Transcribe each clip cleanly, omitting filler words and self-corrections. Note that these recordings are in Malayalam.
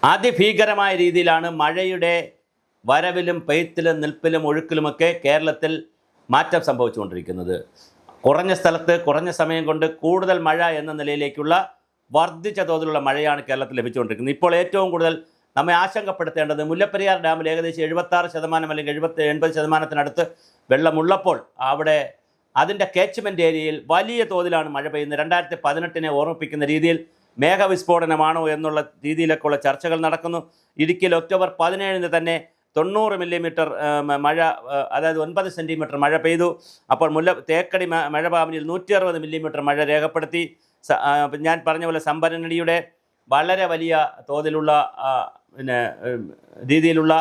അതിഭീകരമായ രീതിയിലാണ് മഴയുടെ വരവിലും പെയ്ത്തിലും നിൽപ്പിലും ഒഴുക്കിലുമൊക്കെ കേരളത്തിൽ മാറ്റം സംഭവിച്ചുകൊണ്ടിരിക്കുന്നത്. കുറഞ്ഞ സ്ഥലത്ത് കുറഞ്ഞ സമയം കൊണ്ട് കൂടുതൽ മഴ എന്ന നിലയിലേക്കുള്ള വർദ്ധിച്ച തോതിലുള്ള മഴയാണ് കേരളത്തിൽ ലഭിച്ചുകൊണ്ടിരിക്കുന്നത്. ഇപ്പോൾ ഏറ്റവും കൂടുതൽ നമ്മെ ആശങ്കപ്പെടുത്തേണ്ടത് മുല്ലപ്പെരിയാർ ഡാമിൽ ഏകദേശം 76% അല്ലെങ്കിൽ 80% വെള്ളമുള്ളപ്പോൾ അവിടെ അതിൻ്റെ കാച്ച്മെൻറ്റ് ഏരിയയിൽ വലിയ തോതിലാണ് മഴ പെയ്യുന്നത്. 2018 ഓർമ്മിപ്പിക്കുന്ന രീതിയിൽ മേഘവിസ്ഫോടനമാണോ എന്നുള്ള രീതിയിലൊക്കെയുള്ള ചർച്ചകൾ നടക്കുന്നു. ഇടുക്കിയിൽ ഒക്ടോബർ 17 തന്നെ 90 മില്ലിമീറ്റർ മഴ, അതായത് 9 സെൻറ്റിമീറ്റർ മഴ പെയ്തു. അപ്പോൾ തേക്കടി മഴപാവനിയിൽ 160 മില്ലിമീറ്റർ മഴ രേഖപ്പെടുത്തി. ഞാൻ പറഞ്ഞ പോലെ സംഭരണിയുടെ വളരെ വലിയ തോതിലുള്ള രീതിയിലുള്ള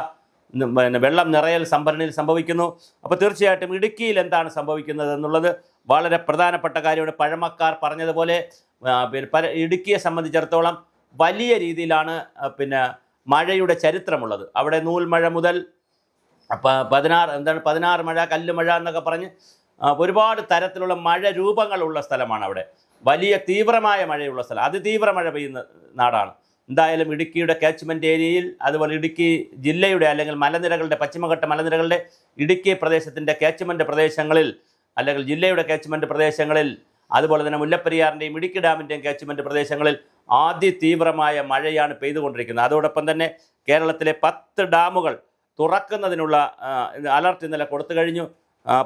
വെള്ളം നിറയൽ സംഭരണിയിൽ സംഭവിക്കുന്നു. അപ്പോൾ തീർച്ചയായിട്ടും ഇടുക്കിയിൽ എന്താണ് സംഭവിക്കുന്നത് എന്നുള്ളത് വളരെ പ്രധാനപ്പെട്ട കാര്യമാണ്. പഴമക്കാർ പറഞ്ഞതുപോലെ ഇടുക്കിയെ സംബന്ധിച്ചിടത്തോളം വലിയ രീതിയിലാണ് മഴയുടെ ചരിത്രമുള്ളത്. അവിടെ നൂൽമഴ മുതൽ 16 മഴ, കല്ലുമഴ എന്നൊക്കെ പറഞ്ഞ് ഒരുപാട് തരത്തിലുള്ള മഴ രൂപങ്ങളുള്ള സ്ഥലമാണ്. അവിടെ വലിയ തീവ്രമായ മഴയുള്ള സ്ഥലം, അതിതീവ്ര മഴ പെയ്യുന്ന നാടാണ്. എന്തായാലും ഇടുക്കിയുടെ കാച്ച്മെൻറ്റ് ഏരിയയിൽ, അതുപോലെ ഇടുക്കി ജില്ലയുടെ അല്ലെങ്കിൽ മലനിരകളുടെ പശ്ചിമഘട്ട മലനിരകളുടെ ഇടുക്കി പ്രദേശത്തിൻ്റെ കാച്ച്മെൻറ്റ് പ്രദേശങ്ങളിൽ അല്ലെങ്കിൽ ജില്ലയുടെ കാച്ച്മെൻറ്റ് പ്രദേശങ്ങളിൽ, അതുപോലെ തന്നെ മുല്ലപ്പെരിയാറിൻ്റെയും ഇടുക്കി ഡാമിൻ്റെയും കാച്ച്മെൻറ്റ് പ്രദേശങ്ങളിൽ അതിതീവ്രമായ മഴയാണ് പെയ്തുകൊണ്ടിരിക്കുന്നത്. അതോടൊപ്പം തന്നെ കേരളത്തിലെ 10 ഡാമുകൾ തുറക്കുന്നതിനുള്ള അലർട്ട് ഇന്നലെ കൊടുത്തു കഴിഞ്ഞു.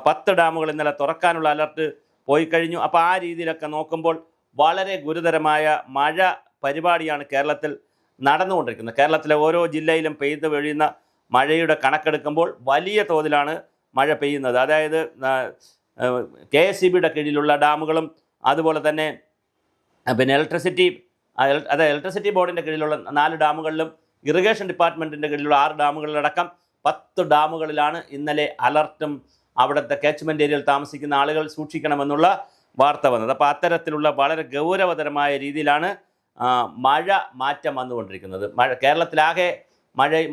10 ഡാമുകൾ ഇന്നലെ തുറക്കാനുള്ള അലർട്ട് പോയി കഴിഞ്ഞു. അപ്പോൾ ആ രീതിയിലൊക്കെ നോക്കുമ്പോൾ വളരെ ഗുരുതരമായ മഴ പരിപാടിയാണ് കേരളത്തിൽ നടന്നുകൊണ്ടിരിക്കുന്നത്. കേരളത്തിലെ ഓരോ ജില്ലയിലും പെയ്ത് വീഴുന്ന മഴയുടെ കണക്കെടുക്കുമ്പോൾ വലിയ തോതിലാണ് മഴ പെയ്യുന്നത്. അതായത് KSEBയുടെ കീഴിലുള്ള ഡാമുകളും, അതുപോലെ തന്നെ ഇലക്ട്രിസിറ്റി ബോർഡിൻ്റെ കീഴിലുള്ള 4 ഡാമുകളിലും, ഇറിഗേഷൻ ഡിപ്പാർട്ട്മെൻറ്റിൻ്റെ കീഴിലുള്ള 6 ഡാമുകളിലടക്കം 10 ഡാമുകളിലാണ് ഇന്നലെ അലർട്ടും അവിടുത്തെ കാച്ച്മെൻറ്റ് ഏരിയയിൽ താമസിക്കുന്ന ആളുകൾ സൂക്ഷിക്കണമെന്നുള്ള വാർത്ത വന്നത്. അപ്പോൾ അത്തരത്തിലുള്ള വളരെ ഗൗരവതരമായ രീതിയിലാണ് മഴ മാറ്റം വന്നുകൊണ്ടിരിക്കുന്നത്. കേരളത്തിലാകെ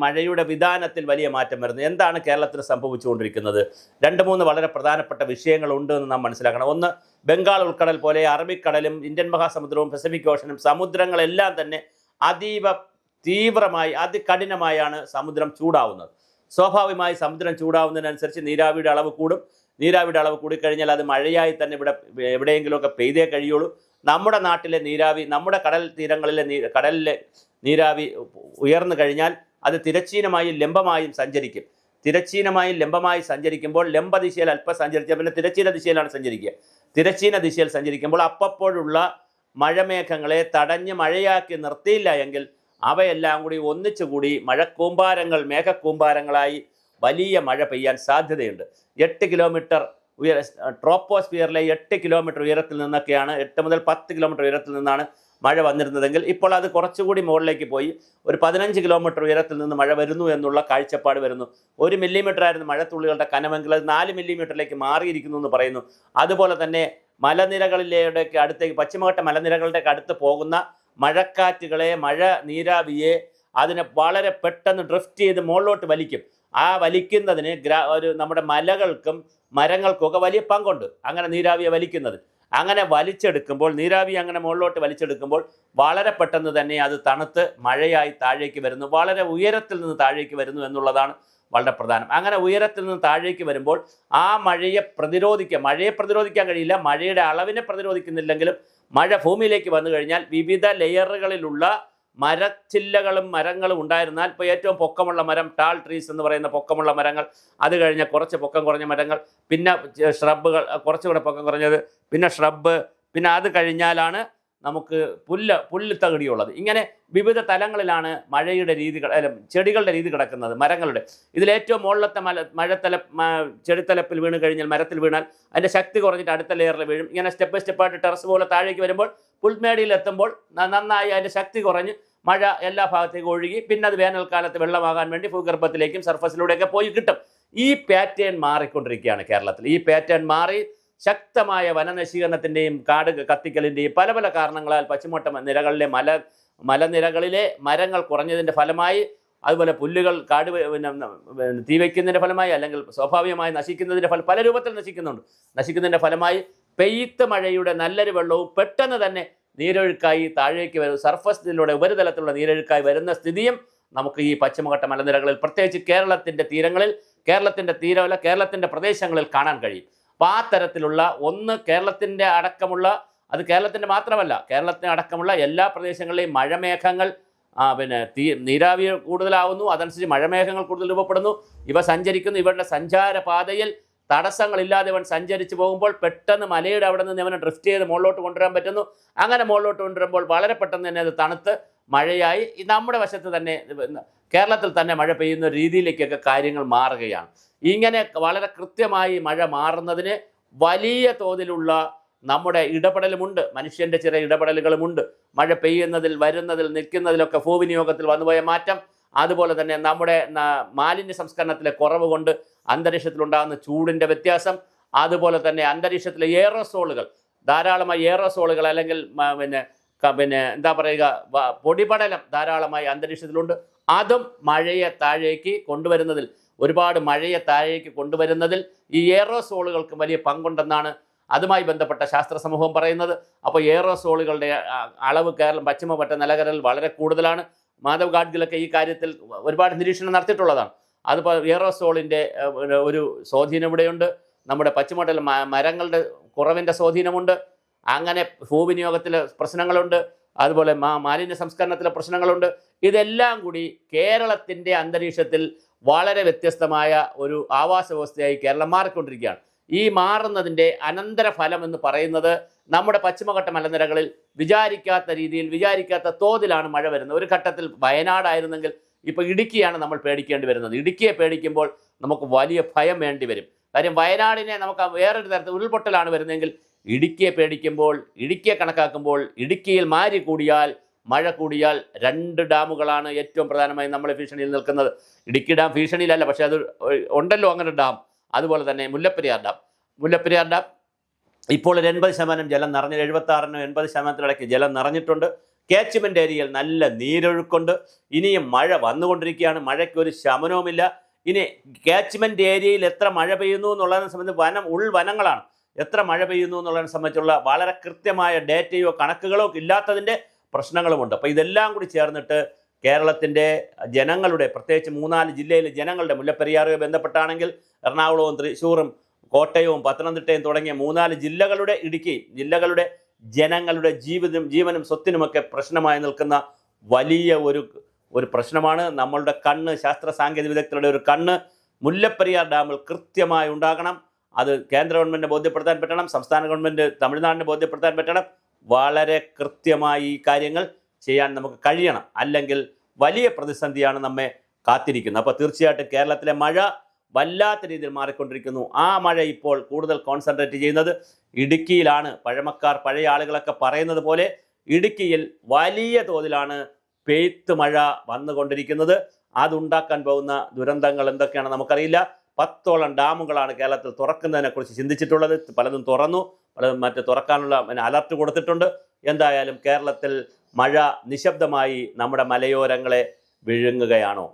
മഴയുടെ വിധാനത്തിൽ വലിയ മാറ്റം വരുന്നത്. എന്താണ് കേരളത്തിൽ സംഭവിച്ചുകൊണ്ടിരിക്കുന്നത്? 2-3 വളരെ പ്രധാനപ്പെട്ട വിഷയങ്ങളുണ്ട് എന്ന് നാം മനസ്സിലാക്കണം. ഒന്ന്, ബംഗാൾ ഉൾക്കടൽ പോലെ അറബിക്കടലും ഇന്ത്യൻ മഹാസമുദ്രവും പസഫിക് ഓഷനും സമുദ്രങ്ങളെല്ലാം തന്നെ അതീവ തീവ്രമായി അതികഠിനമായാണ് സമുദ്രം ചൂടാവുന്നത്. സ്വാഭാവികമായി സമുദ്രം ചൂടാവുന്നതിനനുസരിച്ച് നീരാവിയുടെ അളവ് കൂടും. നീരാവിയുടെ അളവ് കൂടിക്കഴിഞ്ഞാൽ അത് മഴയായി തന്നെ എവിടെയെങ്കിലുമൊക്കെ പെയ്തേ കഴിയുള്ളൂ. നമ്മുടെ നാട്ടിലെ നീരാവി, നമ്മുടെ കടൽ തീരങ്ങളിലെ കടലിലെ നീരാവി ഉയർന്നു കഴിഞ്ഞാൽ അത് തിരശ്ചീനമായും ലംബമായും സഞ്ചരിക്കും. തിരശ്ചീനമായും ലംബമായി സഞ്ചരിക്കുമ്പോൾ ലംബ ദിശയിൽ അല്പം സഞ്ചരിച്ചാൽ പിന്നെ തിരശ്ചീന ദിശയിലാണ് സഞ്ചരിക്കുക. തിരശ്ചീന ദിശയിൽ സഞ്ചരിക്കുമ്പോൾ അപ്പോഴുള്ള മഴമേഘങ്ങളെ തടഞ്ഞ് മഴയാക്കി നിർത്തിയില്ല എങ്കിൽ അവയെല്ലാം കൂടി ഒന്നിച്ചുകൂടി മഴക്കൂമ്പാരങ്ങൾ, മേഘക്കൂമ്പാരങ്ങളായി വലിയ മഴ പെയ്യാൻ സാധ്യതയുണ്ട്. 8 കിലോമീറ്റർ ട്രോപ്പോസ്ഫിയറിലെ 8 കിലോമീറ്റർ ഉയരത്തിൽ നിന്നൊക്കെയാണ്, 8 മുതൽ 10 കിലോമീറ്റർ ഉയരത്തിൽ നിന്നാണ് മഴ വന്നിരുന്നതെങ്കിൽ ഇപ്പോൾ അത് കുറച്ചുകൂടി മുകളിലേക്ക് പോയി ഒരു 15 കിലോമീറ്റർ ഉയരത്തിൽ നിന്ന് മഴ വരുന്നു എന്നുള്ള കാഴ്ചപ്പാട് വരുന്നു. 1 മില്ലിമീറ്റർ ആയിരുന്നു മഴത്തുള്ളികളുടെ കനമെങ്കിൽ അത് 4 മില്ലിമീറ്ററിലേക്ക് മാറിയിരിക്കുന്നു എന്ന് പറയുന്നു. അതുപോലെ തന്നെ മലനിരകളിലേക്ക് അടുത്തേക്ക്, പശ്ചിമഘട്ട മലനിരകളുടെയൊക്കെ അടുത്ത് പോകുന്ന മഴക്കാറ്റുകളെ, മഴ നീരാവിയെ അതിനെ വളരെ പെട്ടെന്ന് ഡ്രിഫ്റ്റ് ചെയ്ത് മുകളിലോട്ട് വലിക്കും. ആ വലിക്കുന്നതിന് നമ്മുടെ മലകൾക്കും മരങ്ങൾക്കൊക്കെ വലിയ പങ്കുണ്ട് അങ്ങനെ നീരാവിയെ വലിക്കുന്നത്. അങ്ങനെ വലിച്ചെടുക്കുമ്പോൾ, നീരാവി അങ്ങനെ മുകളിലോട്ട് വലിച്ചെടുക്കുമ്പോൾ വളരെ പെട്ടെന്ന് തന്നെ അത് തണുത്ത് മഴയായി താഴേക്ക് വരുന്നു. വളരെ ഉയരത്തിൽ നിന്ന് താഴേക്ക് വരുന്നു എന്നുള്ളതാണ് വളരെ പ്രധാനം. അങ്ങനെ ഉയരത്തിൽ നിന്ന് താഴേക്ക് വരുമ്പോൾ ആ മഴയെ പ്രതിരോധിക്കാൻ കഴിയില്ല. മഴയുടെ അളവിനെ പ്രതിരോധിക്കുന്നില്ലെങ്കിലും മഴ ഭൂമിയിലേക്ക് വന്നു കഴിഞ്ഞാൽ വിവിധ ലെയറുകളിലുള്ള മരച്ചില്ലകളും മരങ്ങളും ഉണ്ടായിരുന്നാൽ, ഇപ്പോൾ ഏറ്റവും പൊക്കമുള്ള മരം ടാൾ ട്രീസ് എന്ന് പറയുന്ന പൊക്കമുള്ള മരങ്ങൾ, അത് കഴിഞ്ഞ കുറച്ച് പൊക്കം കുറഞ്ഞ മരങ്ങൾ, പിന്നെ ഷ്രബുകൾ കുറച്ചുകൂടെ പൊക്കം കുറഞ്ഞത്, പിന്നെ ഷ്രബ്, പിന്നെ അത് കഴിഞ്ഞാലാണ് നമുക്ക് പുല്ല് തകിടിയുള്ളത്. ഇങ്ങനെ വിവിധ തലങ്ങളിലാണ് മഴയുടെ രീതികൾ, ചെടികളുടെ രീതി കിടക്കുന്നത്. മരങ്ങളുടെ ഇതിലേറ്റവും മുകളിലത്തെ ചെടിത്തലപ്പിൽ വീണ് കഴിഞ്ഞാൽ, മരത്തിൽ വീണാൽ അതിൻ്റെ ശക്തി കുറഞ്ഞിട്ട് അടുത്ത ലെയറിൽ വീഴും. ഇങ്ങനെ സ്റ്റെപ്പ് ബൈ സ്റ്റെപ്പായിട്ട് ടെറസ് പോലെ താഴേക്ക് വരുമ്പോൾ പുൽമേടിയിൽ എത്തുമ്പോൾ നന്നായി അതിൻ്റെ ശക്തി കുറഞ്ഞ് മഴ എല്ലാ ഭാഗത്തേക്കും ഒഴുകി പിന്നെ അത് വേനൽക്കാലത്ത് വെള്ളമാകാൻ വേണ്ടി ഭൂഗർഭത്തിലേക്കും സർഫസിലൂടെയൊക്കെ പോയി കിട്ടും. ഈ പാറ്റേൺ മാറിക്കൊണ്ടിരിക്കുകയാണ് കേരളത്തിൽ. ഈ പാറ്റേൺ മാറി ശക്തമായ വനനശീകരണത്തിൻ്റെയും കാട് കത്തിക്കലിൻ്റെയും പല പല കാരണങ്ങളാൽ പശ്ചിമഘട്ട മലനിരകളിലെ മരങ്ങൾ കുറഞ്ഞതിൻ്റെ ഫലമായി, അതുപോലെ പുല്ലുകൾ തീ വയ്ക്കുന്നതിൻ്റെ ഫലമായി, അല്ലെങ്കിൽ സ്വാഭാവികമായി നശിക്കുന്നതിൻ്റെ പല രൂപത്തിൽ നശിക്കുന്നതിൻ്റെ ഫലമായി പെയ്ത്ത് മഴയുടെ നല്ലൊരു വെള്ളവും പെട്ടെന്ന് തന്നെ നീരൊഴുക്കായി താഴേക്ക് വരുന്ന സർഫസിലൂടെ ഉപരിതലത്തിലുള്ള നീരൊഴുക്കായി വരുന്ന സ്ഥിതിയും നമുക്ക് ഈ പശ്ചിമഘട്ട മലനിരകളിൽ പ്രത്യേകിച്ച് കേരളത്തിൻ്റെ തീരങ്ങളിൽ, കേരളത്തിൻ്റെ തീരമല്ല കേരളത്തിൻ്റെ പ്രദേശങ്ങളിൽ കാണാൻ കഴിയും. അപ്പോൾ ആ തരത്തിലുള്ള ഒന്ന് കേരളത്തിൻ്റെ അടക്കമുള്ള, അത് കേരളത്തിൻ്റെ മാത്രമല്ല കേരളത്തിന് അടക്കമുള്ള എല്ലാ പ്രദേശങ്ങളിലെയും മഴമേഘങ്ങൾ നീരാവി കൂടുതലാവുന്നു, അതനുസരിച്ച് മഴമേഘങ്ങൾ കൂടുതൽ രൂപപ്പെടുന്നു. ഇവ സഞ്ചരിക്കുന്നു. ഇവരുടെ സഞ്ചാരപാതയിൽ തടസ്സങ്ങളില്ലാതെ ഇവൻ സഞ്ചരിച്ച് പോകുമ്പോൾ പെട്ടെന്ന് മലയുടെ അവിടെ നിന്ന് ഇവനെ ഡ്രിഫ്റ്റ് ചെയ്ത് മുകളിലോട്ട് കൊണ്ടുവരാൻ പറ്റുന്നു. അങ്ങനെ മുകളിലോട്ട് കൊണ്ടുവരുമ്പോൾ വളരെ പെട്ടെന്ന് തന്നെ അത് തണുത്ത് മഴയായി നമ്മുടെ വശത്ത് തന്നെ കേരളത്തിൽ തന്നെ മഴ പെയ്യുന്ന രീതിയിലേക്കൊക്കെ കാര്യങ്ങൾ മാറുകയാണ്. ഇങ്ങനെ വളരെ കൃത്യമായി മഴ മാറുന്നതിന് വലിയ തോതിലുള്ള നമ്മുടെ ഇടപെടലുമുണ്ട്, മനുഷ്യൻ്റെ ചെറിയ ഇടപെടലുകളുമുണ്ട്. മഴ പെയ്യുന്നതിൽ, വരുന്നതിൽ, നിൽക്കുന്നതിലൊക്കെ ഭൂവിനിയോഗത്തിൽ വന്നുപോയ മാറ്റം, അതുപോലെ തന്നെ നമ്മുടെ മാലിന്യ സംസ്കരണത്തിലെ കുറവ് കൊണ്ട് അന്തരീക്ഷത്തിലുണ്ടാകുന്ന ചൂടിൻ്റെ വ്യത്യാസം, അതുപോലെ തന്നെ അന്തരീക്ഷത്തിലെ എയറോസോളുകൾ, ധാരാളമായി എയറോസോളുകൾ അല്ലെങ്കിൽ എന്താ പറയുക, പൊടിപടലം ധാരാളമായി അന്തരീക്ഷത്തിലുണ്ട്. അതും മഴയെ താഴേക്ക് കൊണ്ടുവരുന്നതിൽ, ഒരുപാട് മഴയെ താഴേക്ക് കൊണ്ടുവരുന്നതിൽ ഈ എയറോസോളുകൾക്ക് വലിയ പങ്കുണ്ടെന്നാണ് അതുമായി ബന്ധപ്പെട്ട ശാസ്ത്ര സമൂഹം പറയുന്നത്. അപ്പോൾ എയറോസോളുകളുടെ അളവ് പശ്ചിമഘട്ട നിലകരൽ വളരെ കൂടുതലാണ്. മാധവ് ഗാഡ്ഗിലൊക്കെ ഈ കാര്യത്തിൽ ഒരുപാട് നിരീക്ഷണം നടത്തിയിട്ടുള്ളതാണ്. അതിപ്പോൾ എയറോസോളിൻ്റെ ഒരു സ്വാധീനം ഇവിടെയുണ്ട്. നമ്മുടെ പശ്ചിമഘട്ട മരങ്ങളുടെ കുറവിൻ്റെ സ്വാധീനമുണ്ട്. അങ്ങനെ ഭൂവിനിയോഗത്തിലെ പ്രശ്നങ്ങളുണ്ട്, അതുപോലെ മാലിന്യ സംസ്കരണത്തിലെ പ്രശ്നങ്ങളുണ്ട്. ഇതെല്ലാം കൂടി കേരളത്തിൻ്റെ അന്തരീക്ഷത്തിൽ വളരെ വ്യത്യസ്തമായ ഒരു ആവാസ വ്യവസ്ഥയായി കേരളം മാറിക്കൊണ്ടിരിക്കുകയാണ്. ഈ മാറുന്നതിൻ്റെ അനന്തരഫലം എന്ന് പറയുന്നത് നമ്മുടെ പശ്ചിമഘട്ട മലനിരകളിൽ വിചാരിക്കാത്ത രീതിയിൽ, വിചാരിക്കാത്ത തോതിലാണ് മഴ വരുന്നത്. ഒരു ഘട്ടത്തിൽ വയനാടായിരുന്നെങ്കിൽ ഇപ്പോൾ ഇടുക്കിയാണ് നമ്മൾ പേടിക്കേണ്ടി വരുന്നത്. ഇടുക്കിയെ പേടിക്കുമ്പോൾ നമുക്ക് വലിയ ഭയം വേണ്ടി വരും. കാര്യം വയനാടിനെ നമുക്ക് വേറൊരു തരത്തിൽ ഉരുൾപൊട്ടലാണ് വരുന്നതെങ്കിൽ ഇടുക്കിയെ പേടിക്കുമ്പോൾ, ഇടുക്കിയെ കണക്കാക്കുമ്പോൾ, ഇടുക്കിയിൽ മാരി കൂടിയാൽ, മഴ കൂടിയാൽ 2 ഡാമുകളാണ് ഏറ്റവും പ്രധാനമായും നമ്മളെ ഭീഷണിയിൽ നിൽക്കുന്നത്. ഇടുക്കി ഡാം ഭീഷണിയിലല്ല, പക്ഷേ അത് ഉണ്ടല്ലോ അങ്ങനെ ഡാം. അതുപോലെ തന്നെ മുല്ലപ്പെരിയാർ ഡാം ഇപ്പോൾ ഒരു 80% ജലം നിറഞ്ഞ് 76-നും 80%-ഇടയ്ക്ക് ജലം നിറഞ്ഞിട്ടുണ്ട്. കാച്ച്മെൻ്റ് ഏരിയയിൽ നല്ല നീരൊഴുക്കുണ്ട്. ഇനിയും മഴ വന്നുകൊണ്ടിരിക്കുകയാണ്. മഴയ്ക്കൊരു ശമനവുമില്ല. ഇനി കാച്ച്മെൻ്റ് ഏരിയയിൽ എത്ര മഴ പെയ്യുന്നു എന്നുള്ളതിനെ സംബന്ധിച്ച് ഉൾവനങ്ങളാണ്. എത്ര മഴ പെയ്യുന്നു എന്നുള്ളതിനെ സംബന്ധിച്ചുള്ള വളരെ കൃത്യമായ ഡേറ്റയോ കണക്കുകളോ ഇല്ലാത്തതിൻ്റെ പ്രശ്നങ്ങളുമുണ്ട്. അപ്പോൾ ഇതെല്ലാം കൂടി ചേർന്നിട്ട് കേരളത്തിൻ്റെ ജനങ്ങളുടെ, പ്രത്യേകിച്ച് 3-4 ജില്ലയിലെ ജനങ്ങളുടെ, മുല്ലപ്പെരിയാറുമായി ബന്ധപ്പെട്ടാണെങ്കിൽ എറണാകുളവും തൃശ്ശൂറും കോട്ടയവും പത്തനംതിട്ടയും തുടങ്ങിയ 3-4 ജില്ലകളുടെ, ഇടുക്കി ജില്ലകളുടെ ജനങ്ങളുടെ ജീവനും സ്വത്തിനുമൊക്കെ പ്രശ്നമായി നിൽക്കുന്ന വലിയ ഒരു പ്രശ്നമാണ്. നമ്മളുടെ കണ്ണ്, ശാസ്ത്ര സാങ്കേതിക വിദഗ്ധരുടെ ഒരു കണ്ണ് മുല്ലപ്പെരിയാർ ഡാമിൽ കൃത്യമായി ഉണ്ടാകണം. അത് കേന്ദ്ര ഗവൺമെൻറ്റിനെ ബോധ്യപ്പെടുത്താൻ പറ്റണം, സംസ്ഥാന ഗവൺമെൻറ് തമിഴ്നാടിനെ ബോധ്യപ്പെടുത്താൻ പറ്റണം. വളരെ കൃത്യമായി ഈ കാര്യങ്ങൾ ചെയ്യാൻ നമുക്ക് കഴിയണം. അല്ലെങ്കിൽ വലിയ പ്രതിസന്ധിയാണ് നമ്മെ കാത്തിരിക്കുന്നത്. അപ്പോൾ തീർച്ചയായിട്ടും കേരളത്തിലെ മഴ വല്ലാത്ത രീതിയിൽ മാറിക്കൊണ്ടിരിക്കുന്നു. ആ മഴ ഇപ്പോൾ കൂടുതൽ കോൺസെൻട്രേറ്റ് ചെയ്യുന്നത് ഇടുക്കിയിലാണ്. പഴയ ആളുകളൊക്കെ പറയുന്നത് പോലെ ഇടുക്കിയിൽ വലിയ തോതിലാണ് പെയ്ത്ത് മഴ വന്നുകൊണ്ടിരിക്കുന്നത്. അതുണ്ടാക്കാൻ പോകുന്ന ദുരന്തങ്ങൾ എന്തൊക്കെയാണ് നമുക്കറിയില്ല. 10ഓളം ഡാമുകളാണ് കേരളത്തിൽ തുറക്കുന്നതിനെക്കുറിച്ച് ചിന്തിച്ചിട്ടുള്ളത്. പലതും തുറന്നു, പലതും തുറക്കാനുള്ള അലർട്ട് കൊടുത്തിട്ടുണ്ട്. എന്തായാലും കേരളത്തിൽ മഴ നിശബ്ദമായി നമ്മുടെ മലയോരങ്ങളെ വിഴുങ്ങുകയാണോ?